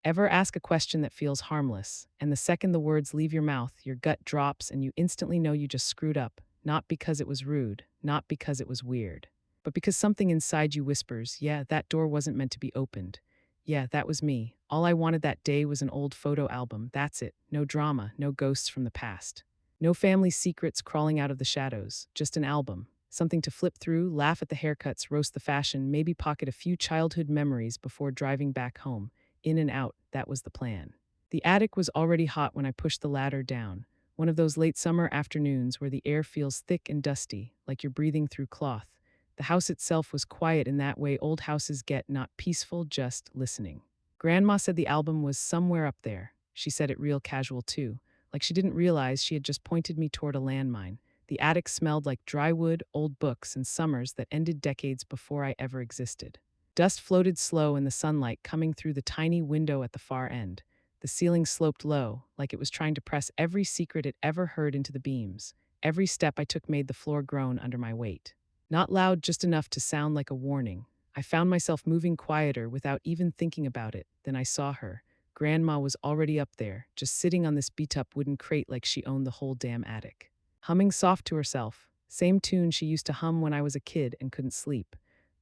Ever ask a question that feels harmless, and the second the words leave your mouth, your gut drops and you instantly know you just screwed up, not because it was rude, not because it was weird, but because something inside you whispers, yeah, that door wasn't meant to be opened. Yeah, that was me. All I wanted that day was an old photo album. That's it. No drama, no ghosts from the past. No family secrets crawling out of the shadows, just an album. Something to flip through, laugh at the haircuts, roast the fashion, maybe pocket a few childhood memories before driving back home. In and out, that was the plan. The attic was already hot when I pushed the ladder down. One of those late summer afternoons where the air feels thick and dusty, like you're breathing through cloth. The house itself was quiet in that way old houses get, not peaceful, just listening. Grandma said the album was somewhere up there. She said it real casual too, like she didn't realize she had just pointed me toward a landmine. The attic smelled like dry wood, old books, and summers that ended decades before I ever existed. Dust floated slow in the sunlight coming through the tiny window at the far end. The ceiling sloped low, like it was trying to press every secret it ever heard into the beams. Every step I took made the floor groan under my weight. Not loud, just enough to sound like a warning. I found myself moving quieter without even thinking about it. Then I saw her. Grandma was already up there, just sitting on this beat-up wooden crate like she owned the whole damn attic. Humming soft to herself. Same tune she used to hum when I was a kid and couldn't sleep.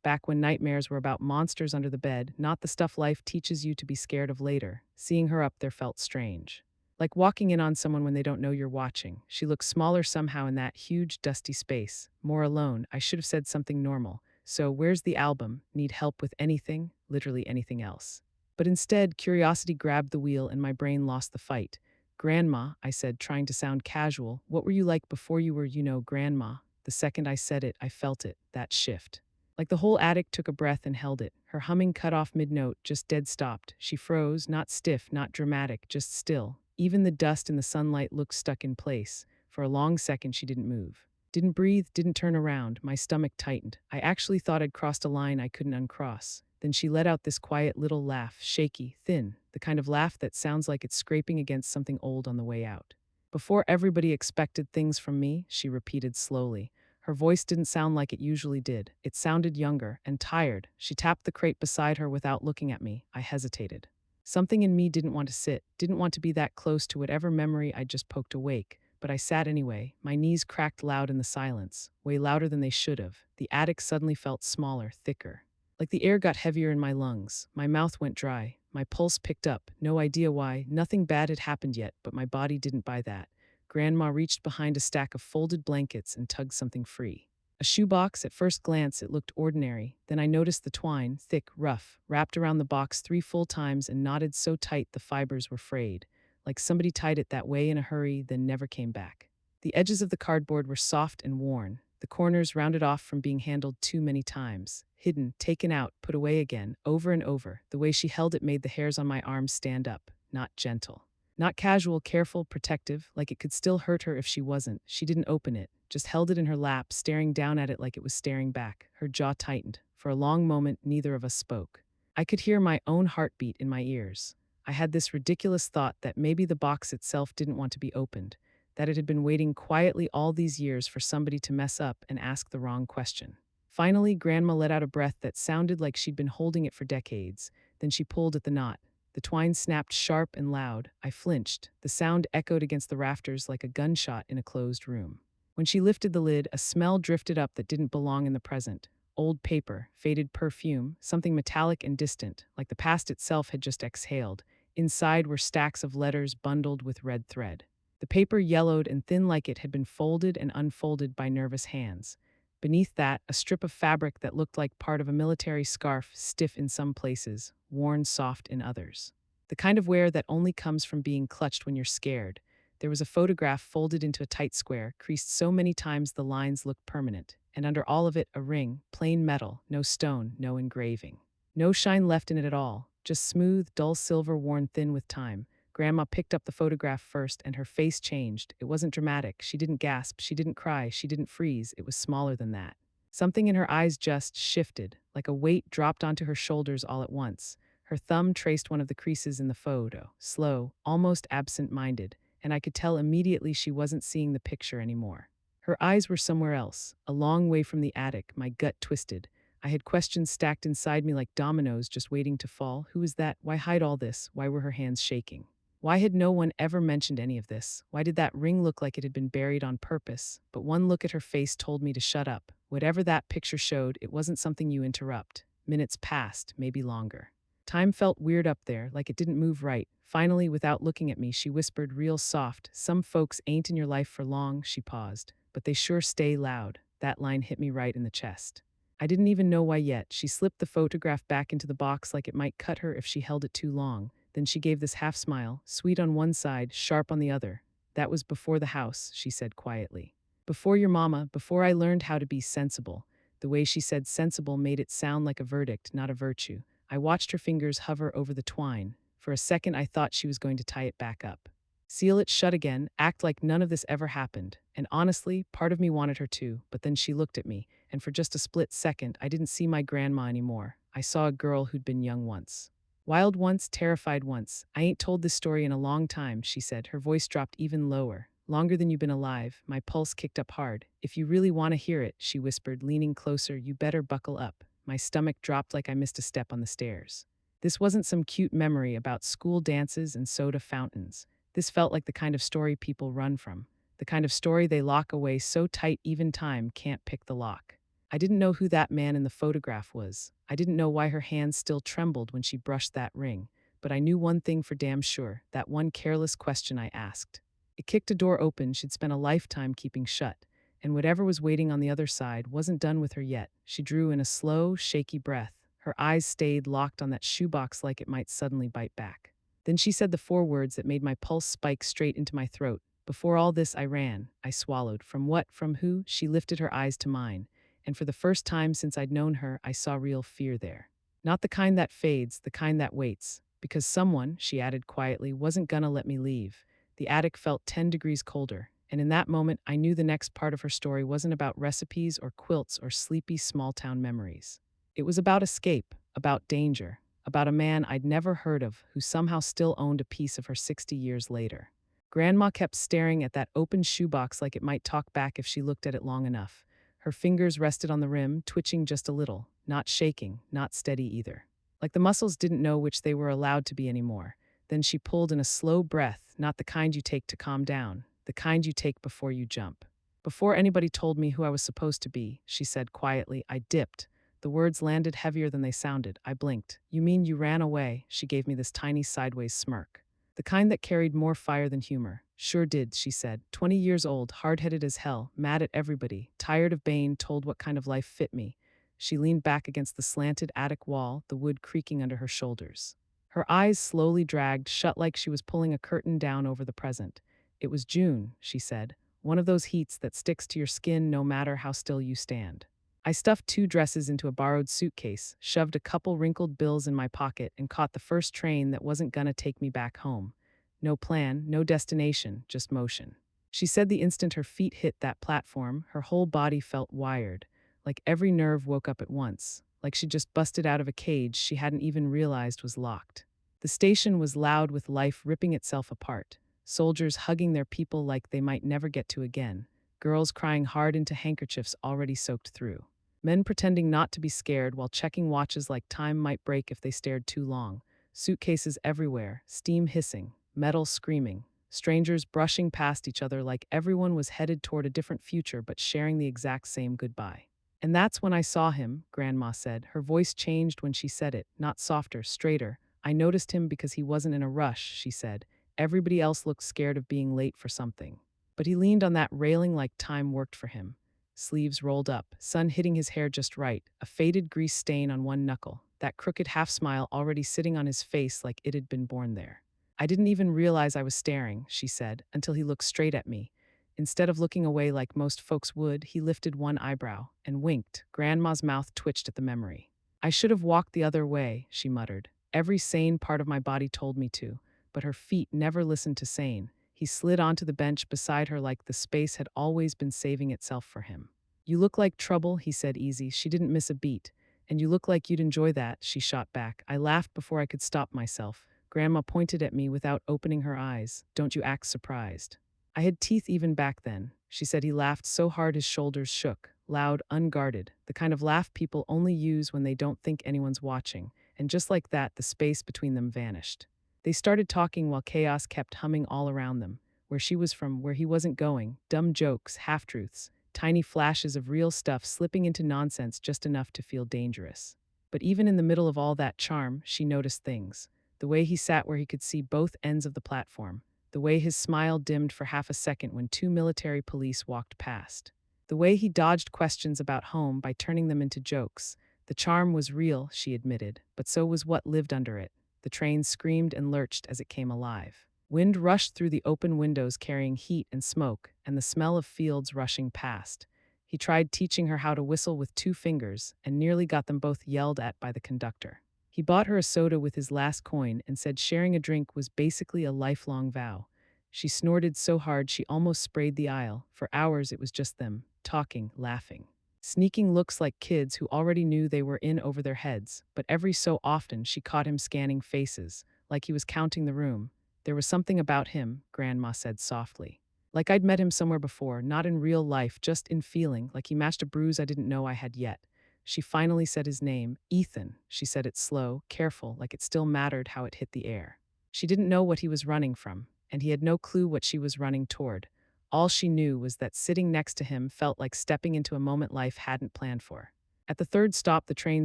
Back when nightmares were about monsters under the bed, not the stuff life teaches you to be scared of later. Seeing her up there felt strange. Like walking in on someone when they don't know you're watching. She looked smaller somehow in that huge, dusty space. More alone. I should have said something normal. So, where's the album? Need help with anything? Literally anything else. But instead, curiosity grabbed the wheel and my brain lost the fight. Grandma, I said, trying to sound casual. What were you like before you were, grandma? The second I said it, I felt it, that shift. Like the whole attic took a breath and held it. Her humming cut off mid-note, just dead stopped. She froze, not stiff, not dramatic, just still. Even the dust in the sunlight looked stuck in place. For a long second, she didn't move. Didn't breathe, didn't turn around. My stomach tightened. I actually thought I'd crossed a line I couldn't uncross. Then she let out this quiet little laugh, shaky, thin, the kind of laugh that sounds like it's scraping against something old on the way out. Before everybody expected things from me, she repeated slowly. Her voice didn't sound like it usually did. It sounded younger and tired. She tapped the crate beside her without looking at me. I hesitated. Something in me didn't want to sit, didn't want to be that close to whatever memory I'd just poked awake. But I sat anyway. My knees cracked loud in the silence, way louder than they should have. The attic suddenly felt smaller, thicker. Like the air got heavier in my lungs. My mouth went dry. My pulse picked up. No idea why. Nothing bad had happened yet, but my body didn't buy that. Grandma reached behind a stack of folded blankets and tugged something free. A shoebox. At first glance, it looked ordinary. Then I noticed the twine, thick, rough, wrapped around the box 3 full times and knotted so tight the fibers were frayed, like somebody tied it that way in a hurry, then never came back. The edges of the cardboard were soft and worn, the corners rounded off from being handled too many times. Hidden, taken out, put away again, over and over. The way she held it made the hairs on my arms stand up, not gentle. Not casual, careful, protective, like it could still hurt her if she wasn't. She didn't open it, just held it in her lap, staring down at it like it was staring back. Her jaw tightened. For a long moment, neither of us spoke. I could hear my own heartbeat in my ears. I had this ridiculous thought that maybe the box itself didn't want to be opened, that it had been waiting quietly all these years for somebody to mess up and ask the wrong question. Finally, Grandma let out a breath that sounded like she'd been holding it for decades. Then she pulled at the knot. The twine snapped sharp and loud. I flinched. The sound echoed against the rafters like a gunshot in a closed room. When she lifted the lid, a smell drifted up that didn't belong in the present. Old paper, faded perfume, something metallic and distant, like the past itself had just exhaled. Inside were stacks of letters bundled with red thread. The paper yellowed and thin like it had been folded and unfolded by nervous hands. Beneath that, a strip of fabric that looked like part of a military scarf, stiff in some places, worn soft in others. The kind of wear that only comes from being clutched when you're scared. There was a photograph folded into a tight square, creased so many times the lines looked permanent, and under all of it a ring, plain metal, no stone, no engraving. No shine left in it at all, just smooth, dull silver worn thin with time. Grandma picked up the photograph first and her face changed. It wasn't dramatic. She didn't gasp. She didn't cry. She didn't freeze. It was smaller than that. Something in her eyes just shifted, like a weight dropped onto her shoulders all at once. Her thumb traced one of the creases in the photo, slow, almost absent-minded, and I could tell immediately she wasn't seeing the picture anymore. Her eyes were somewhere else, a long way from the attic. My gut twisted. I had questions stacked inside me like dominoes just waiting to fall. Who was that? Why hide all this? Why were her hands shaking? Why had no one ever mentioned any of this? Why did that ring look like it had been buried on purpose? But one look at her face told me to shut up. Whatever that picture showed, it wasn't something you interrupt. Minutes passed, maybe longer. Time felt weird up there, like it didn't move right. Finally, without looking at me, she whispered real soft, "Some folks ain't in your life for long," she paused. "But they sure stay loud." That line hit me right in the chest. I didn't even know why yet. She slipped the photograph back into the box like it might cut her if she held it too long. Then she gave this half smile, sweet on one side, sharp on the other. "That was before the house," she said quietly. "Before your mama, before I learned how to be sensible." The way she said sensible made it sound like a verdict, not a virtue. I watched her fingers hover over the twine. For a second, I thought she was going to tie it back up. Seal it shut again, act like none of this ever happened. And honestly, part of me wanted her to, but then she looked at me, and for just a split second, I didn't see my grandma anymore. I saw a girl who'd been young once. Wild once, terrified once. "I ain't told this story in a long time," she said. Her voice dropped even lower. "Longer than you've been alive." My pulse kicked up hard. "If you really want to hear it," she whispered, leaning closer, "you better buckle up." My stomach dropped like I missed a step on the stairs. This wasn't some cute memory about school dances and soda fountains. This felt like the kind of story people run from, the kind of story they lock away so tight even time can't pick the lock. I didn't know who that man in the photograph was. I didn't know why her hands still trembled when she brushed that ring. But I knew one thing for damn sure, that one careless question I asked. It kicked a door open she'd spent a lifetime keeping shut, and whatever was waiting on the other side wasn't done with her yet. She drew in a slow, shaky breath. Her eyes stayed locked on that shoebox like it might suddenly bite back. Then she said the four words that made my pulse spike straight into my throat. "Before all this, I ran." I swallowed. "From what? From who?" She lifted her eyes to mine, and for the first time since I'd known her, I saw real fear there. Not the kind that fades, the kind that waits. Because someone, she added quietly, wasn't gonna let me leave. The attic felt 10 degrees colder, and in that moment, I knew the next part of her story wasn't about recipes or quilts or sleepy small-town memories. It was about escape, about danger, about a man I'd never heard of who somehow still owned a piece of her 60 years later. Grandma kept staring at that open shoebox like it might talk back if she looked at it long enough. Her fingers rested on the rim, twitching just a little, not shaking, not steady either. Like the muscles didn't know which they were allowed to be anymore. Then she pulled in a slow breath, not the kind you take to calm down, the kind you take before you jump. "Before anybody told me who I was supposed to be," she said quietly, "I dipped." The words landed heavier than they sounded. I blinked. "You mean you ran away?" She gave me this tiny sideways smirk. "The kind that carried more fire than humor." "Sure did," she said. 20 years old, hard-headed as hell, mad at everybody, tired of being told what kind of life fit me. She leaned back against the slanted attic wall, the wood creaking under her shoulders. Her eyes slowly dragged shut like she was pulling a curtain down over the present. "It was June," she said. "One of those heats that sticks to your skin no matter how still you stand." I stuffed 2 dresses into a borrowed suitcase, shoved a couple wrinkled bills in my pocket, and caught the first train that wasn't gonna take me back home. No plan, no destination, just motion. She said the instant her feet hit that platform, her whole body felt wired, like every nerve woke up at once, like she'd just busted out of a cage she hadn't even realized was locked. The station was loud with life ripping itself apart, soldiers hugging their people like they might never get to again, girls crying hard into handkerchiefs already soaked through. Men pretending not to be scared while checking watches like time might break if they stared too long. Suitcases everywhere, steam hissing, metal screaming. Strangers brushing past each other like everyone was headed toward a different future but sharing the exact same goodbye. "And that's when I saw him," Grandma said. Her voice changed when she said it, not softer, straighter. "I noticed him because he wasn't in a rush," she said. "Everybody else looked scared of being late for something. But he leaned on that railing like time worked for him. Sleeves rolled up, sun hitting his hair just right, a faded grease stain on one knuckle, that crooked half-smile already sitting on his face like it had been born there. I didn't even realize I was staring," she said, until he looked straight at me. Instead of looking away like most folks would, he lifted one eyebrow and winked. Grandma's mouth twitched at the memory. "I should have walked the other way," she muttered. "Every sane part of my body told me to, but her feet never listened to sane." He slid onto the bench beside her like the space had always been saving itself for him. "You look like trouble," he said easy. She didn't miss a beat. "And you look like you'd enjoy that," she shot back. I laughed before I could stop myself. Grandma pointed at me without opening her eyes. "Don't you act surprised." I had teeth even back then. She said he laughed so hard his shoulders shook. loud, unguarded, the kind of laugh people only use when they don't think anyone's watching, and just like that, the space between them vanished. They started talking while chaos kept humming all around them, where she was from, where he wasn't going, dumb jokes, half-truths, tiny flashes of real stuff slipping into nonsense just enough to feel dangerous. But even in the middle of all that charm, she noticed things. The way he sat where he could see both ends of the platform, the way his smile dimmed for half a second when two military police walked past, the way he dodged questions about home by turning them into jokes. The charm was real, she admitted, but so was what lived under it. The train screamed and lurched as it came alive. Wind rushed through the open windows carrying heat and smoke, and the smell of fields rushing past. He tried teaching her how to whistle with 2 fingers and nearly got them both yelled at by the conductor. He bought her a soda with his last coin and said sharing a drink was basically a lifelong vow. She snorted so hard she almost sprayed the aisle. For hours it was just them, talking, laughing. Sneaking looks like kids who already knew they were in over their heads, but every so often she caught him scanning faces, like he was counting the room. There was something about him, Grandma said softly. Like I'd met him somewhere before, not in real life, just in feeling, like he matched a bruise I didn't know I had yet. She finally said his name, Ethan. She said it slow, careful, like it still mattered how it hit the air. She didn't know what he was running from, and he had no clue what she was running toward. All she knew was that sitting next to him felt like stepping into a moment life hadn't planned for. At the third stop, the train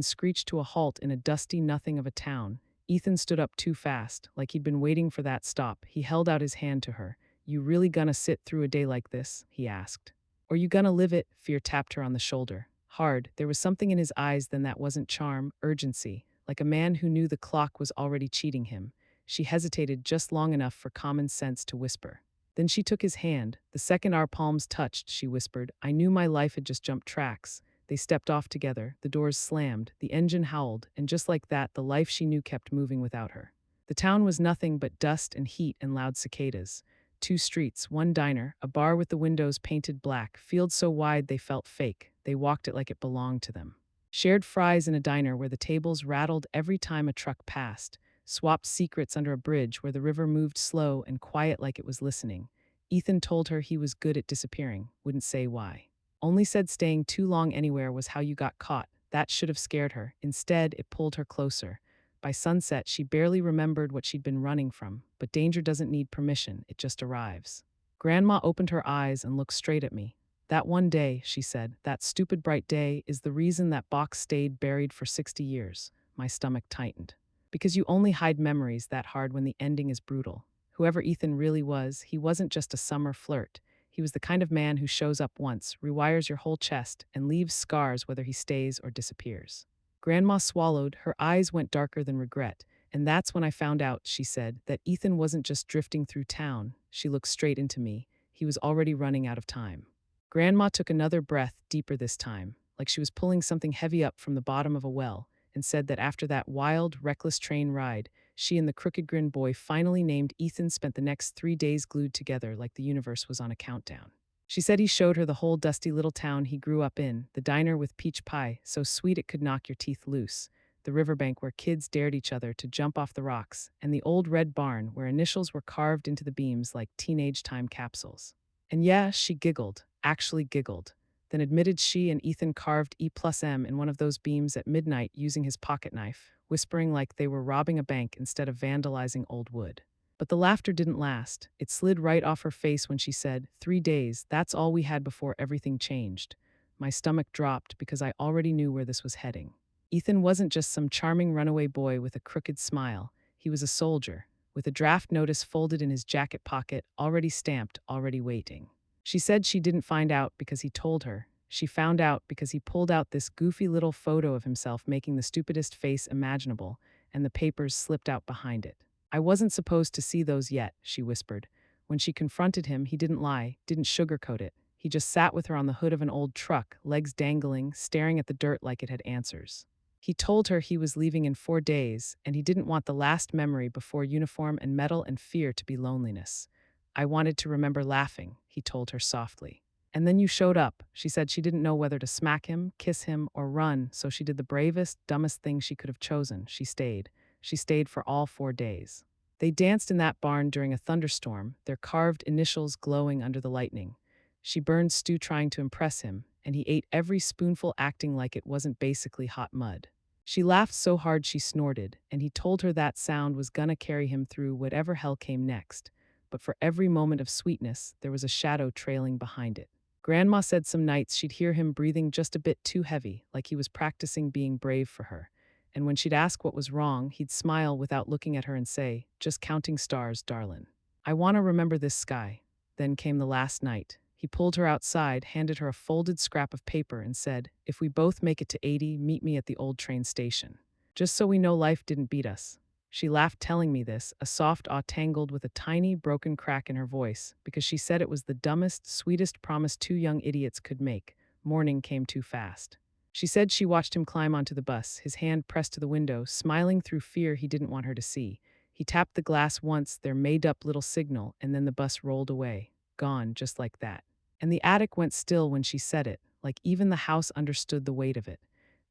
screeched to a halt in a dusty nothing of a town. Ethan stood up too fast, like he'd been waiting for that stop. He held out his hand to her. "You really gonna sit through a day like this?" he asked. "Or you gonna live it?" Fear tapped her on the shoulder. Hard, there was something in his eyes then that wasn't charm, urgency, like a man who knew the clock was already cheating him. She hesitated just long enough for common sense to whisper. Then she took his hand. The second our palms touched, she whispered, I knew my life had just jumped tracks. They stepped off together, the doors slammed, the engine howled, and just like that, the life she knew kept moving without her. The town was nothing but dust and heat and loud cicadas. 2 streets, 1 diner, a bar with the windows painted black, fields so wide they felt fake. They walked it like it belonged to them. Shared fries in a diner where the tables rattled every time a truck passed. Swapped secrets under a bridge where the river moved slow and quiet like it was listening. Ethan told her he was good at disappearing, wouldn't say why. Only said staying too long anywhere was how you got caught. That should have scared her. Instead, it pulled her closer. By sunset, she barely remembered what she'd been running from, but danger doesn't need permission, it just arrives. Grandma opened her eyes and looked straight at me. That one day, she said, that stupid bright day, is the reason that box stayed buried for 60 years. My stomach tightened. Because you only hide memories that hard when the ending is brutal. Whoever Ethan really was, he wasn't just a summer flirt. He was the kind of man who shows up once, rewires your whole chest, and leaves scars whether he stays or disappears. Grandma swallowed, her eyes went darker than regret. And that's when I found out, she said, that Ethan wasn't just drifting through town. She looked straight into me. He was already running out of time. Grandma took another breath, deeper this time, like she was pulling something heavy up from the bottom of a well, and said that after that wild, reckless train ride, she and the crooked grin boy finally named Ethan spent the next 3 days glued together like the universe was on a countdown. She said he showed her the whole dusty little town he grew up in, the diner with peach pie, so sweet it could knock your teeth loose, the riverbank where kids dared each other to jump off the rocks, and the old red barn where initials were carved into the beams like teenage time capsules. And yeah, she giggled, actually giggled. Then admitted she and Ethan carved E+M in one of those beams at midnight using his pocket knife, whispering like they were robbing a bank instead of vandalizing old wood. But the laughter didn't last. It slid right off her face when she said, 3 days, that's all we had before everything changed. My stomach dropped because I already knew where this was heading. Ethan wasn't just some charming runaway boy with a crooked smile. He was a soldier, with a draft notice folded in his jacket pocket, already stamped, already waiting. She said she didn't find out because he told her. She found out because he pulled out this goofy little photo of himself making the stupidest face imaginable, and the papers slipped out behind it. I wasn't supposed to see those yet, she whispered. When she confronted him, he didn't lie, didn't sugarcoat it. He just sat with her on the hood of an old truck, legs dangling, staring at the dirt like it had answers. He told her he was leaving in 4 days, and he didn't want the last memory before uniform and metal and fear to be loneliness. I wanted to remember laughing, he told her softly. And then you showed up. She said she didn't know whether to smack him, kiss him, or run, so she did the bravest, dumbest thing she could have chosen. She stayed. She stayed for all 4 days. They danced in that barn during a thunderstorm, their carved initials glowing under the lightning. She burned stew trying to impress him, and he ate every spoonful acting like it wasn't basically hot mud. She laughed so hard she snorted, and he told her that sound was gonna carry him through whatever hell came next. But for every moment of sweetness, there was a shadow trailing behind it. Grandma said some nights she'd hear him breathing just a bit too heavy, like he was practicing being brave for her. And when she'd ask what was wrong, he'd smile without looking at her and say, "Just counting stars, darlin'. I want to remember this sky." Then came the last night. He pulled her outside, handed her a folded scrap of paper, and said, "If we both make it to 80, meet me at the old train station. Just so we know life didn't beat us." She laughed telling me this, a soft awe tangled with a tiny, broken crack in her voice, because she said it was the dumbest, sweetest promise two young idiots could make. Morning came too fast. She said she watched him climb onto the bus, his hand pressed to the window, smiling through fear he didn't want her to see. He tapped the glass once, their made-up little signal, and then the bus rolled away, gone just like that. And the attic went still when she said it, like even the house understood the weight of it.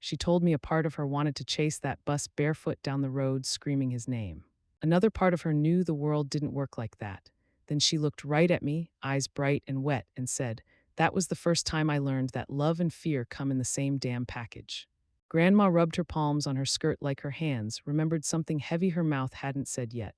She told me a part of her wanted to chase that bus barefoot down the road, screaming his name. Another part of her knew the world didn't work like that. Then she looked right at me, eyes bright and wet, and said, "That was the first time I learned that love and fear come in the same damn package." Grandma rubbed her palms on her skirt like her hands, remembered something heavy her mouth hadn't said yet.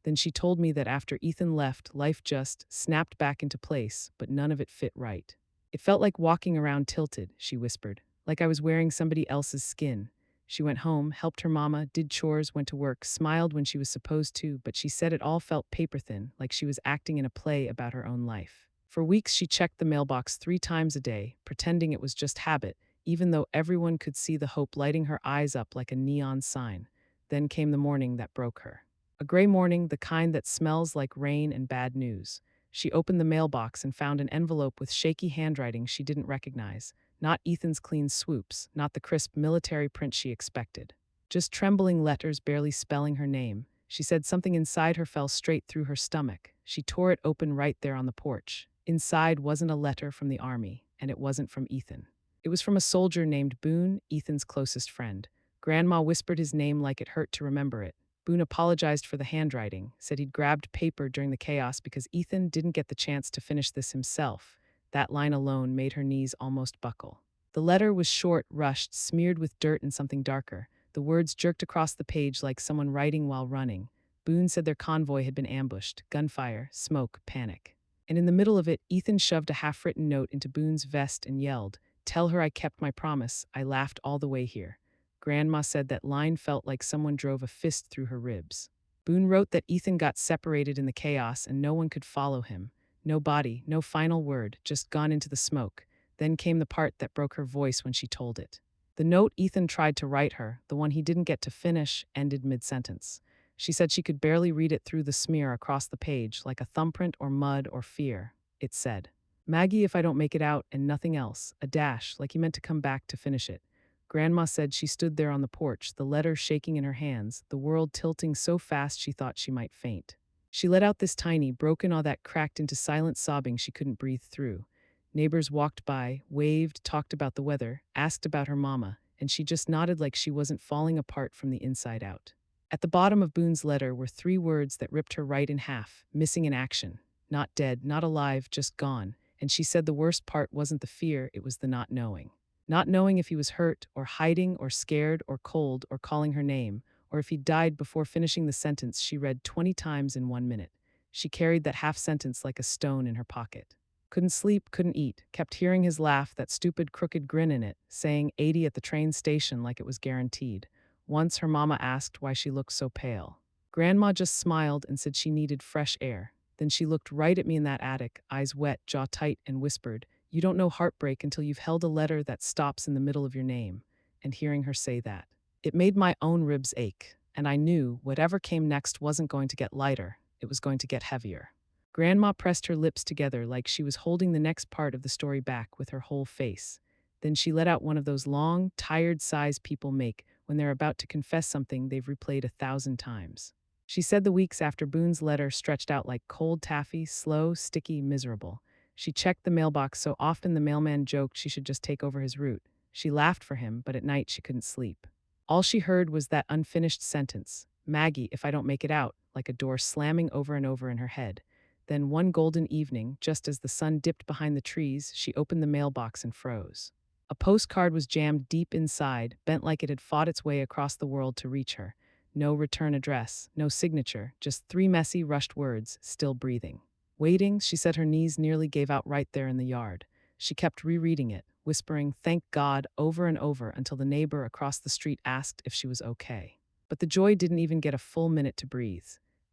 Then she told me that after Ethan left, life just snapped back into place, but none of it fit right. "It felt like walking around tilted," she whispered, "like I was wearing somebody else's skin." She went home, helped her mama, did chores, went to work, smiled when she was supposed to, but she said it all felt paper thin, like she was acting in a play about her own life. For weeks she checked the mailbox 3 times a day, pretending it was just habit, even though everyone could see the hope lighting her eyes up like a neon sign. Then came the morning that broke her. A gray morning, the kind that smells like rain and bad news. She opened the mailbox and found an envelope with shaky handwriting she didn't recognize. Not Ethan's clean swoops, not the crisp military print she expected. Just trembling letters barely spelling her name. She said something inside her fell straight through her stomach. She tore it open right there on the porch. Inside wasn't a letter from the army, and it wasn't from Ethan. It was from a soldier named Boone, Ethan's closest friend. Grandma whispered his name like it hurt to remember it. Boone apologized for the handwriting, said he'd grabbed paper during the chaos because Ethan didn't get the chance to finish this himself. That line alone made her knees almost buckle. The letter was short, rushed, smeared with dirt and something darker. The words jerked across the page like someone writing while running. Boone said their convoy had been ambushed. Gunfire, smoke, panic. And in the middle of it, Ethan shoved a half-written note into Boone's vest and yelled, "Tell her I kept my promise. I laughed all the way here." Grandma said that line felt like someone drove a fist through her ribs. Boone wrote that Ethan got separated in the chaos and no one could follow him. No body, no final word, just gone into the smoke. Then came the part that broke her voice when she told it. The note Ethan tried to write her, the one he didn't get to finish, ended mid-sentence. She said she could barely read it through the smear across the page, like a thumbprint or mud or fear. It said, "Maggie, if I don't make it out," and nothing else, a dash, like he meant to come back to finish it. Grandma said she stood there on the porch, the letter shaking in her hands, the world tilting so fast she thought she might faint. She let out this tiny, broken awe that cracked into silent sobbing she couldn't breathe through. Neighbors walked by, waved, talked about the weather, asked about her mama, and she just nodded like she wasn't falling apart from the inside out. At the bottom of Boone's letter were 3 words that ripped her right in half: missing in action. Not dead, not alive, just gone. And she said the worst part wasn't the fear, it was the not knowing. Not knowing if he was hurt, or hiding, or scared, or cold, or calling her name, or if he died before finishing the sentence she read 20 times in 1 minute. She carried that half sentence like a stone in her pocket. Couldn't sleep, couldn't eat, kept hearing his laugh, that stupid crooked grin in it, saying 80 at the train station like it was guaranteed. Once her mama asked why she looked so pale. Grandma just smiled and said she needed fresh air. Then she looked right at me in that attic, eyes wet, jaw tight, and whispered, "You don't know heartbreak until you've held a letter that stops in the middle of your name." And hearing her say that, it made my own ribs ache, and I knew whatever came next wasn't going to get lighter, it was going to get heavier. Grandma pressed her lips together like she was holding the next part of the story back with her whole face. Then she let out one of those long, tired sighs people make when they're about to confess something they've replayed 1,000 times. She said the weeks after Boone's letter stretched out like cold taffy, slow, sticky, miserable. She checked the mailbox so often the mailman joked she should just take over his route. She laughed for him, but at night she couldn't sleep. All she heard was that unfinished sentence, "Maggie, if I don't make it out," like a door slamming over and over in her head. Then one golden evening, just as the sun dipped behind the trees, she opened the mailbox and froze. A postcard was jammed deep inside, bent like it had fought its way across the world to reach her. No return address, no signature, just three messy, rushed words, still breathing. Waiting, she said her knees nearly gave out right there in the yard. She kept rereading it, whispering, "Thank God," over and over until the neighbor across the street asked if she was okay. But the joy didn't even get a full minute to breathe.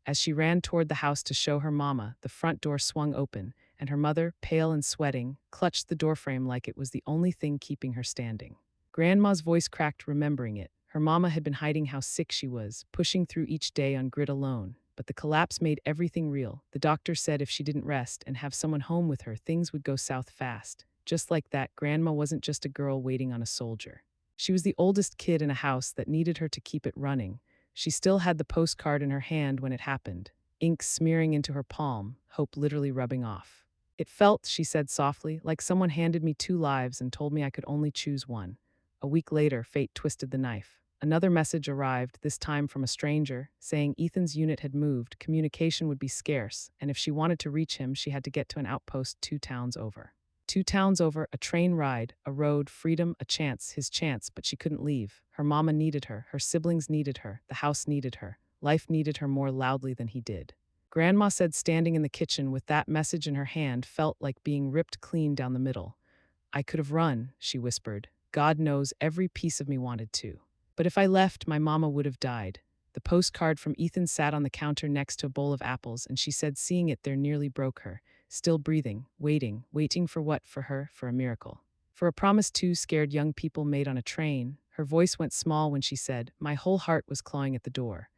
As she ran toward the house to show her mama, the front door swung open, and her mother, pale and sweating, clutched the doorframe like it was the only thing keeping her standing. Grandma's voice cracked, remembering it. Her mama had been hiding how sick she was, pushing through each day on grit alone. But the collapse made everything real. The doctor said if she didn't rest and have someone home with her, things would go south fast. Just like that, Grandma wasn't just a girl waiting on a soldier. She was the oldest kid in a house that needed her to keep it running. She still had the postcard in her hand when it happened, ink smearing into her palm, hope literally rubbing off. It felt, she said softly, like someone handed me two lives and told me I could only choose one. A week later, fate twisted the knife. Another message arrived, this time from a stranger, saying Ethan's unit had moved, communication would be scarce, and if she wanted to reach him, she had to get to an outpost 2 towns over. 2 towns over, a train ride, a road, freedom, a chance, his chance, but she couldn't leave. Her mama needed her siblings needed her, the house needed her, life needed her more loudly than he did. Grandma said standing in the kitchen with that message in her hand felt like being ripped clean down the middle. I could have run, she whispered. God knows every piece of me wanted to. But if I left, my mama would have died. The postcard from Ethan sat on the counter next to a bowl of apples, and she said seeing it there nearly broke her. Still breathing, waiting for what for her, for a miracle. For a promise two scared young people made on a train. Her voice went small when she said, my whole heart was clawing at the door.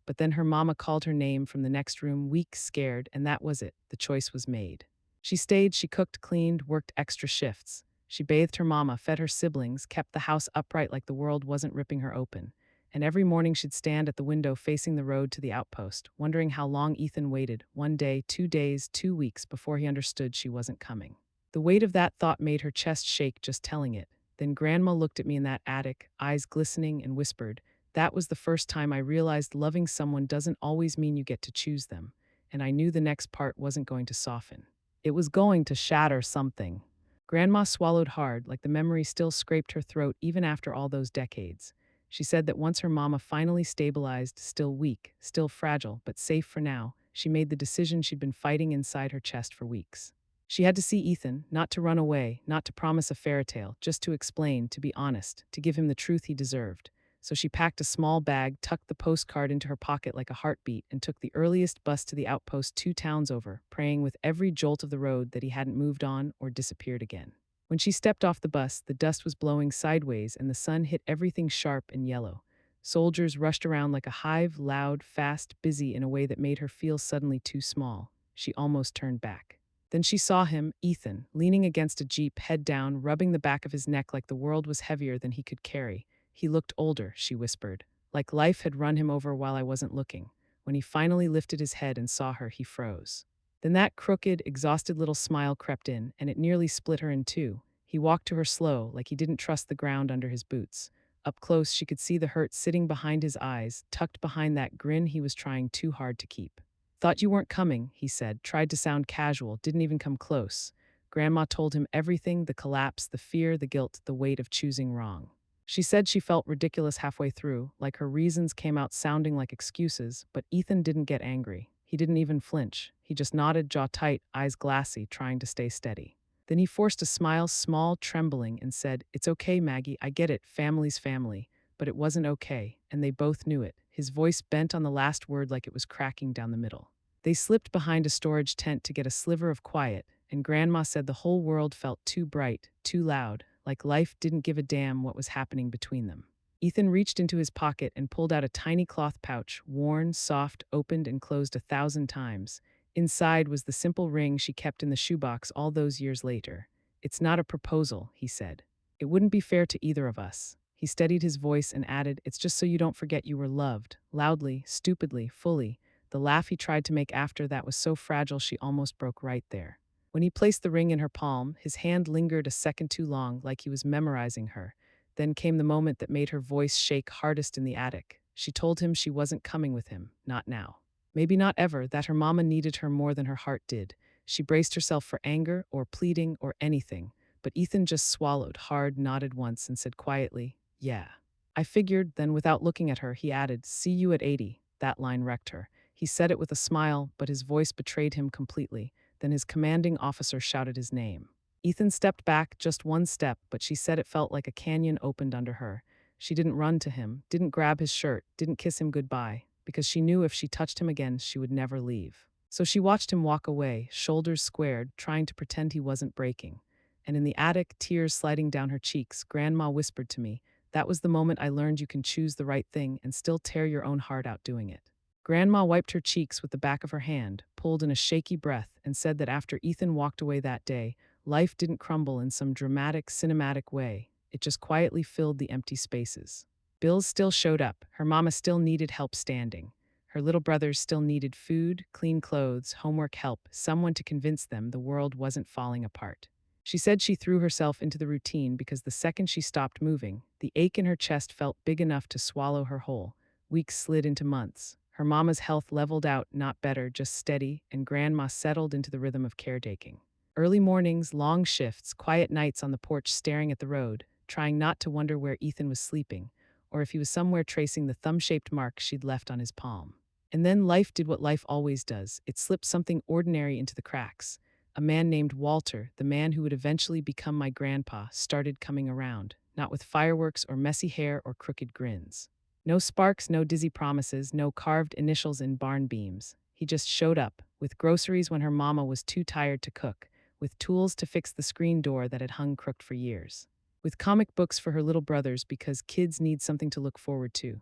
But then her mama called her name from the next room, weak, scared, and that was it. The choice was made. She stayed, she cooked, cleaned, worked extra shifts. She bathed her mama, fed her siblings, kept the house upright like the world wasn't ripping her open. And every morning she'd stand at the window facing the road to the outpost, wondering how long Ethan waited, 1 day, 2 days, 2 weeks before he understood she wasn't coming. The weight of that thought made her chest shake just telling it. Then Grandma looked at me in that attic, eyes glistening, and whispered, that was the first time I realized loving someone doesn't always mean you get to choose them. And I knew the next part wasn't going to soften. It was going to shatter something. Grandma swallowed hard, like the memory still scraped her throat even after all those decades. She said that once her mama finally stabilized, still weak, still fragile, but safe for now, she made the decision she'd been fighting inside her chest for weeks. She had to see Ethan, not to run away, not to promise a fairy tale, just to explain, to be honest, to give him the truth he deserved. So she packed a small bag, tucked the postcard into her pocket like a heartbeat, and took the earliest bus to the outpost 2 towns over, praying with every jolt of the road that he hadn't moved on or disappeared again. When she stepped off the bus, the dust was blowing sideways and the sun hit everything sharp and yellow. Soldiers rushed around like a hive, loud, fast, busy in a way that made her feel suddenly too small. She almost turned back. Then she saw him, Ethan, leaning against a jeep, head down, rubbing the back of his neck like the world was heavier than he could carry. He looked older, she whispered, like life had run him over while I wasn't looking. When he finally lifted his head and saw her, he froze. Then that crooked, exhausted little smile crept in, and it nearly split her in two. He walked to her slow, like he didn't trust the ground under his boots. Up close, she could see the hurt sitting behind his eyes, tucked behind that grin he was trying too hard to keep. Thought you weren't coming, he said, tried to sound casual, didn't even come close. Grandma told him everything, the collapse, the fear, the guilt, the weight of choosing wrong. She said she felt ridiculous halfway through, like her reasons came out sounding like excuses, but Ethan didn't get angry. He didn't even flinch. He just nodded, jaw tight, eyes glassy, trying to stay steady. Then he forced a smile, small, trembling, and said, it's okay, Maggie, I get it, family's family. But it wasn't okay, and they both knew it. His voice bent on the last word like it was cracking down the middle. They slipped behind a storage tent to get a sliver of quiet, and Grandma said the whole world felt too bright, too loud, like life didn't give a damn what was happening between them. Ethan reached into his pocket and pulled out a tiny cloth pouch, worn, soft, opened and closed 1,000 times. Inside was the simple ring she kept in the shoebox all those years later. It's not a proposal, he said. It wouldn't be fair to either of us. He steadied his voice and added, it's just so you don't forget you were loved, loudly, stupidly, fully. The laugh he tried to make after that was so fragile she almost broke right there. When he placed the ring in her palm, his hand lingered a second too long, like he was memorizing her. Then came the moment that made her voice shake hardest in the attic. She told him she wasn't coming with him, not now. Maybe not ever, that her mama needed her more than her heart did. She braced herself for anger or pleading or anything, but Ethan just swallowed hard, nodded once, and said quietly, "Yeah." I figured, then without looking at her, he added, "See you at 80. That line wrecked her. He said it with a smile, but his voice betrayed him completely. Then his commanding officer shouted his name. Ethan stepped back just one step, but she said it felt like a canyon opened under her. She didn't run to him, didn't grab his shirt, didn't kiss him goodbye, because she knew if she touched him again, she would never leave. So she watched him walk away, shoulders squared, trying to pretend he wasn't breaking. And in the attic, tears sliding down her cheeks, Grandma whispered to me, "That was the moment I learned you can choose the right thing and still tear your own heart out doing it." Grandma wiped her cheeks with the back of her hand, pulled in a shaky breath, and said that after Ethan walked away that day, life didn't crumble in some dramatic, cinematic way. It just quietly filled the empty spaces. Bills still showed up. Her mama still needed help standing. Her little brothers still needed food, clean clothes, homework help, someone to convince them the world wasn't falling apart. She said she threw herself into the routine because the second she stopped moving, the ache in her chest felt big enough to swallow her whole. Weeks slid into months. Her mama's health leveled out, not better, just steady, and Grandma settled into the rhythm of caretaking. Early mornings, long shifts, quiet nights on the porch staring at the road, trying not to wonder where Ethan was sleeping, or if he was somewhere tracing the thumb-shaped mark she'd left on his palm. And then life did what life always does. It slipped something ordinary into the cracks. A man named Walter, the man who would eventually become my grandpa, started coming around, not with fireworks or messy hair or crooked grins. No sparks, no dizzy promises, no carved initials in barn beams. He just showed up, with groceries when her mama was too tired to cook, with tools to fix the screen door that had hung crooked for years, with comic books for her little brothers because kids need something to look forward to,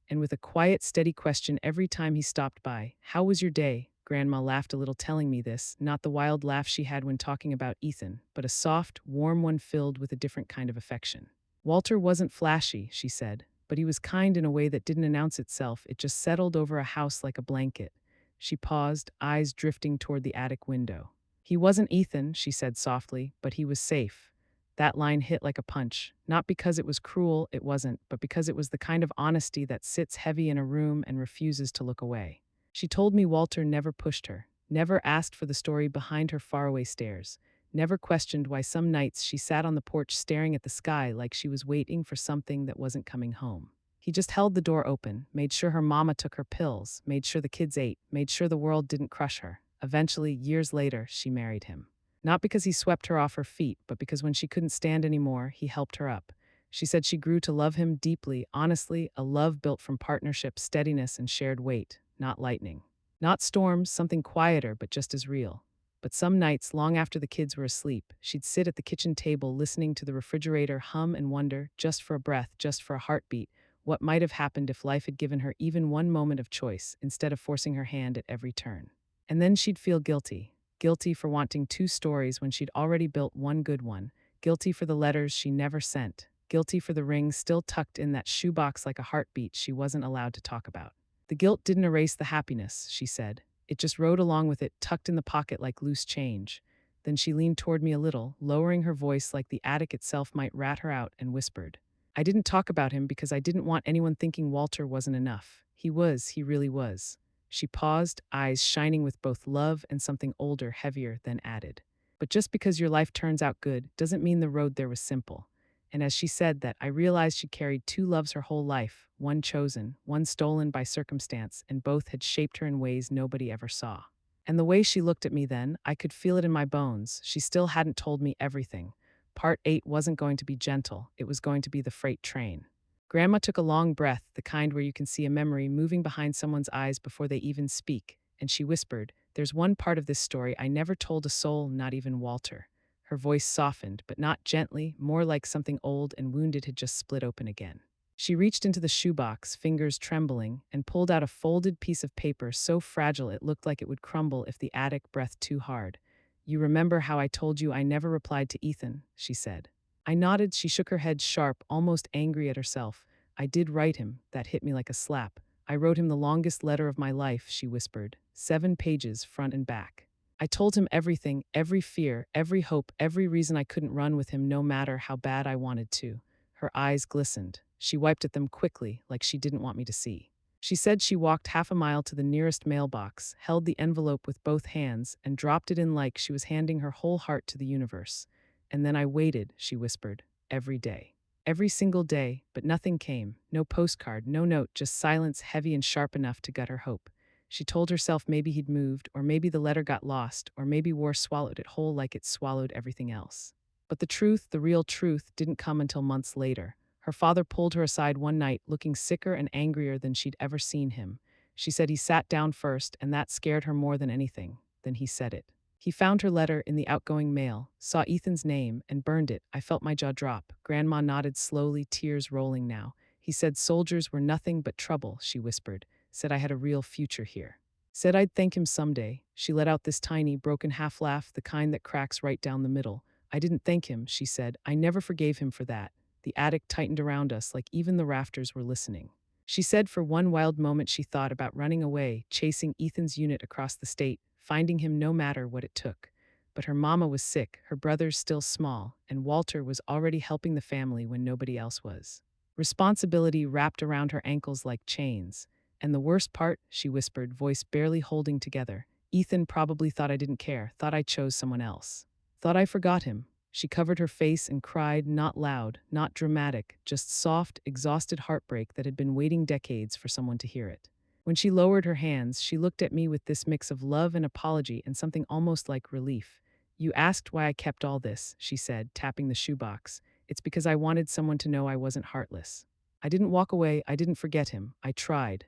and with a quiet, steady question every time he stopped by. "How was your day?" Grandma laughed a little telling me this, not the wild laugh she had when talking about Ethan, but a soft, warm one filled with a different kind of affection. "Walter wasn't flashy," she said, "but he was kind in a way that didn't announce itself. It just settled over a house like a blanket." She paused, eyes drifting toward the attic window. "He wasn't Ethan," she said softly, "but he was safe." That line hit like a punch, not because it was cruel, it wasn't, but because it was the kind of honesty that sits heavy in a room and refuses to look away. She told me Walter never pushed her, never asked for the story behind her faraway stares, never questioned why some nights she sat on the porch staring at the sky like she was waiting for something that wasn't coming home. He just held the door open, made sure her mama took her pills, made sure the kids ate, made sure the world didn't crush her. Eventually, years later, she married him. Not because he swept her off her feet, but because when she couldn't stand anymore, he helped her up. She said she grew to love him deeply, honestly, a love built from partnership, steadiness, and shared weight, not lightning. Not storms, something quieter, but just as real. But some nights, long after the kids were asleep, she'd sit at the kitchen table listening to the refrigerator hum and wonder, just for a breath, just for a heartbeat, what might have happened if life had given her even one moment of choice instead of forcing her hand at every turn. And then she'd feel guilty. Guilty for wanting two stories when she'd already built one good one. Guilty for the letters she never sent. Guilty for the ring still tucked in that shoebox like a heartbeat she wasn't allowed to talk about. The guilt didn't erase the happiness, she said. It just rode along with it, tucked in the pocket like loose change. Then she leaned toward me a little, lowering her voice like the attic itself might rat her out, and whispered, "I didn't talk about him because I didn't want anyone thinking Walter wasn't enough. He was, he really was." She paused, eyes shining with both love and something older, heavier, then added, "But just because your life turns out good doesn't mean the road there was simple." And as she said that, I realized she carried two loves her whole life, one chosen, one stolen by circumstance, and both had shaped her in ways nobody ever saw. And the way she looked at me then, I could feel it in my bones. She still hadn't told me everything. Part 8 wasn't going to be gentle, it was going to be the freight train. Grandma took a long breath, the kind where you can see a memory moving behind someone's eyes before they even speak, and she whispered, "There's one part of this story I never told a soul, not even Walter." Her voice softened, but not gently, more like something old and wounded had just split open again. She reached into the shoebox, fingers trembling, and pulled out a folded piece of paper so fragile it looked like it would crumble if the attic breathed too hard. "You remember how I told you I never replied to Ethan?" she said. I nodded. She shook her head sharp, almost angry at herself. "I did write him." That hit me like a slap. "I wrote him the longest letter of my life," she whispered. 7 pages, front and back. "I told him everything, every fear, every hope, every reason I couldn't run with him no matter how bad I wanted to." Her eyes glistened. She wiped at them quickly, like she didn't want me to see. She said she walked half a mile to the nearest mailbox, held the envelope with both hands, and dropped it in like she was handing her whole heart to the universe. And then I waited, she whispered, every day. Every single day, but nothing came. No postcard, no note, just silence heavy and sharp enough to gut her hope. She told herself maybe he'd moved, or maybe the letter got lost, or maybe war swallowed it whole like it swallowed everything else. But the truth, the real truth, didn't come until months later. Her father pulled her aside one night, looking sicker and angrier than she'd ever seen him. She said he sat down first, and that scared her more than anything. Then he said it. He found her letter in the outgoing mail, saw Ethan's name, and burned it. I felt my jaw drop. Grandma nodded slowly, tears rolling now. He said soldiers were nothing but trouble, she whispered. Said I had a real future here. Said I'd thank him someday. She let out this tiny, broken half laugh, the kind that cracks right down the middle. I didn't thank him, she said. I never forgave him for that. The attic tightened around us like even the rafters were listening. She said for one wild moment she thought about running away, chasing Ethan's unit across the state, finding him no matter what it took. But her mama was sick, her brothers still small, and Walter was already helping the family when nobody else was. Responsibility wrapped around her ankles like chains. And the worst part, she whispered, voice barely holding together, Ethan probably thought I didn't care, thought I chose someone else. Thought I forgot him. She covered her face and cried, not loud, not dramatic, just soft, exhausted heartbreak that had been waiting decades for someone to hear it. When she lowered her hands, she looked at me with this mix of love and apology and something almost like relief. You asked why I kept all this, she said, tapping the shoebox. It's because I wanted someone to know I wasn't heartless. I didn't walk away, I didn't forget him, I tried.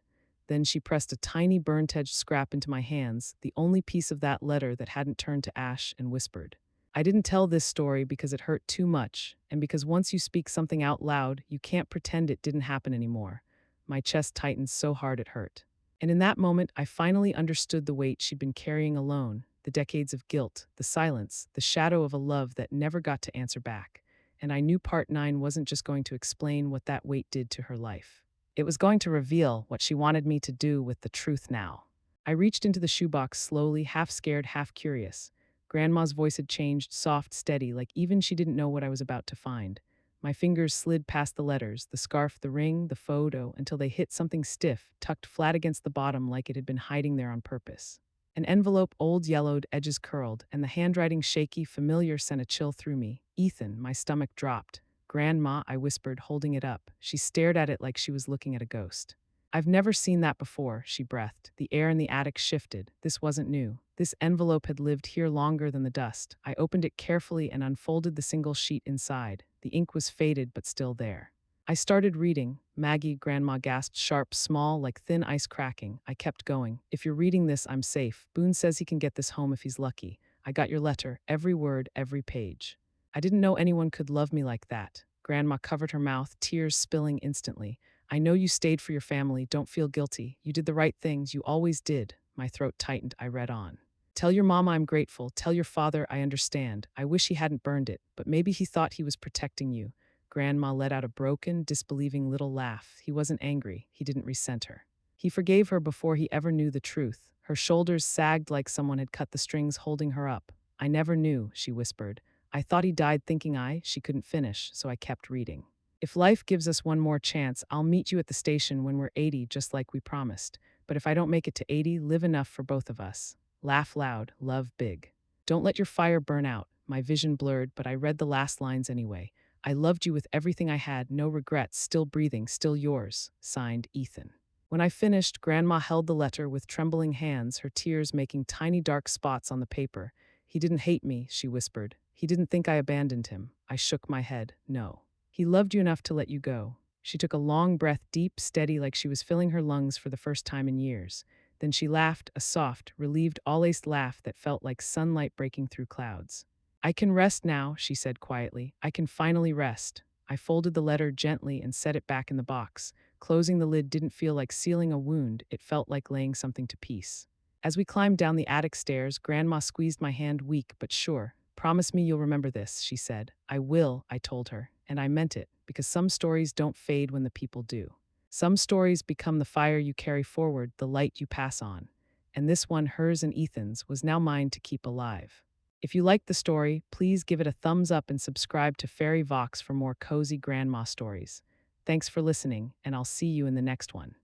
Then she pressed a tiny burnt-edged scrap into my hands, the only piece of that letter that hadn't turned to ash, and whispered, I didn't tell this story because it hurt too much, and because once you speak something out loud, you can't pretend it didn't happen anymore. My chest tightened so hard it hurt. And in that moment, I finally understood the weight she'd been carrying alone, the decades of guilt, the silence, the shadow of a love that never got to answer back. And I knew Part 9 wasn't just going to explain what that weight did to her life. It was going to reveal what she wanted me to do with the truth now. I reached into the shoebox slowly, half scared, half curious. Grandma's voice had changed, soft, steady, like even she didn't know what I was about to find. My fingers slid past the letters, the scarf, the ring, the photo, until they hit something stiff, tucked flat against the bottom like it had been hiding there on purpose. An envelope, old, yellowed, edges curled, and the handwriting shaky, familiar, sent a chill through me. Ethan, my stomach dropped. Grandma, I whispered, holding it up. She stared at it like she was looking at a ghost. I've never seen that before, she breathed. The air in the attic shifted. This wasn't new. This envelope had lived here longer than the dust. I opened it carefully and unfolded the single sheet inside. The ink was faded but still there. I started reading. Maggie, Grandma gasped, sharp, small, like thin ice cracking. I kept going. If you're reading this, I'm safe. Boone says he can get this home if he's lucky. I got your letter, every word, every page. I didn't know anyone could love me like that. Grandma covered her mouth, tears spilling instantly. I know you stayed for your family. Don't feel guilty. You did the right things. You always did. My throat tightened. I read on. Tell your mama I'm grateful. Tell your father I understand. I wish he hadn't burned it, but maybe he thought he was protecting you. Grandma let out a broken, disbelieving little laugh. He wasn't angry. He didn't resent her. He forgave her before he ever knew the truth. Her shoulders sagged like someone had cut the strings holding her up. I never knew, she whispered. I thought he died thinking she couldn't finish, so I kept reading. If life gives us one more chance, I'll meet you at the station when we're 80, just like we promised. But if I don't make it to 80, live enough for both of us. Laugh loud, love big. Don't let your fire burn out. My vision blurred, but I read the last lines anyway. I loved you with everything I had, no regrets, still breathing, still yours. Signed, Ethan. When I finished, Grandma held the letter with trembling hands, her tears making tiny dark spots on the paper. He didn't hate me, she whispered. He didn't think I abandoned him. I shook my head. No. He loved you enough to let you go. She took a long breath, deep, steady, like she was filling her lungs for the first time in years. Then she laughed, a soft, relieved, all-aced laugh that felt like sunlight breaking through clouds. I can rest now, she said quietly. I can finally rest. I folded the letter gently and set it back in the box. Closing the lid didn't feel like sealing a wound, it felt like laying something to peace. As we climbed down the attic stairs, Grandma squeezed my hand, weak but sure. Promise me you'll remember this, she said. I will, I told her, and I meant it, because some stories don't fade when the people do. Some stories become the fire you carry forward, the light you pass on. And this one, hers and Ethan's, was now mine to keep alive. If you liked the story, please give it a thumbs up and subscribe to Fairy Vox for more cozy grandma stories. Thanks for listening, and I'll see you in the next one.